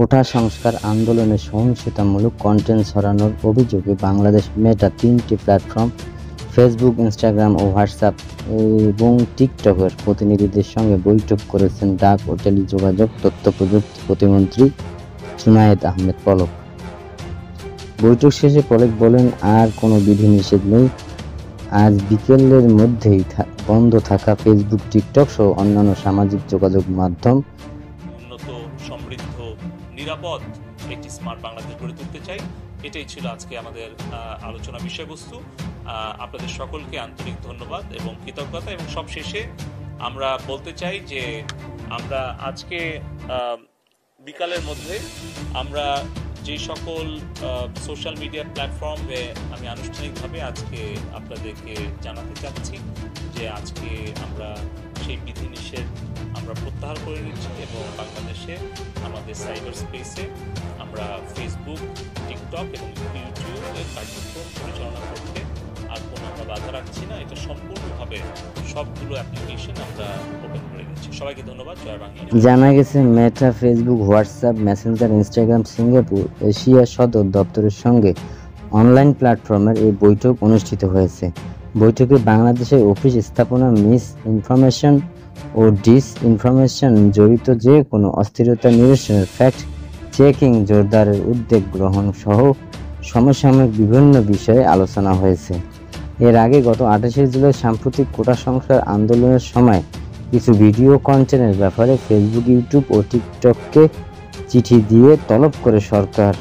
কোটা সংস্কার আন্দোলনে সহিংসতামূলক কন্টেন্ট ছড়ানোর অভিযোগে বাংলাদেশ মেটা 3টি প্ল্যাটফর্ম ফেসবুক, ইনস্টাগ্রাম ও হোয়াটসঅ্যাপ এবং টিকটকের প্রতিনিধিদের সঙ্গে বৈঠক করেছেন ডাক ও টেলিযোগাযোগ তথ্য প্রযুক্তি প্রতিমন্ত্রী জুনায়েদ আহমেদ পলক। বৈঠক শেষে পলক বলেন, আর কোনো বিধিনিষেধ নেই। আজ বিকেলের মধ্যেই বন্ধ থাকা ফেসবুক, টিকটক সহ অন্যান্য সামাজিক যোগাযোগ মাধ্যম উন্নত, সমৃদ্ধ, নিরাপদ একটি স্মার্ট বাংলাদেশ গড়ে তুলতে চাই। এটাই ছিল আজকে আমাদের আলোচনা বিষয়বস্তু। আপনাদের সকলকে আন্তরিক ধন্যবাদ এবং কৃতজ্ঞতা। এবং সব শেষে আমরা বলতে চাই যে আমরা আজকে বিকালের মধ্যে আমরা যে সকল সোশ্যাল মিডিয়া প্ল্যাটফর্মে আমি আনুষ্ঠানিকভাবে আজকে আপনাদেরকে জানাতে চাচ্ছি যে আজকে আমরা সেই বিধিনিষেধ আমরা প্রত্যাহার করে নিচ্ছি এবং বাংলাদেশে আমাদের সাইবার স্পেসে আমরা ফেসবুক, টিকটক এবং ইউটিউবের কার্যক্রম পরিচালনা করতে আর কোনো আমরা বাধা রাখছি না। এটা সম্পূর্ণভাবে সবগুলো অ্যাপ্লিকেশন আমরা ওপেন করে দিচ্ছি। সবাইকে ধন্যবাদ। জয় বাংলা। জানা গেছে, Meta, Facebook, WhatsApp, Messenger, Instagram, Singapore Asia সদর দপ্তরের সঙ্গে অনলাইন প্ল্যাটফর্মের এই বৈঠক অনুষ্ঠিত হয়েছে। বৈঠকে বাংলাদেশের অফিস স্থাপনা, মিস ইনফরমেশন ও ডিস ইনফরমেশন জড়িত যে কোনো অস্থিরতা নিরসনের ফ্যাক্ট চেকিং জোরদারের উদ্যোগ গ্রহণ সহ সমসাময়িক বিভিন্ন বিষয়ে আলোচনা হয়েছে। এর আগে গত 28 জুলাই সাম্প্রতিক কোটা সংস্কার আন্দোলনের সময় কিছু ভিডিও কন্টেন্টের ব্যাপারে ফেসবুক, ইউটিউব ও টিকটককে চিঠি দিয়ে তলব করে সরকার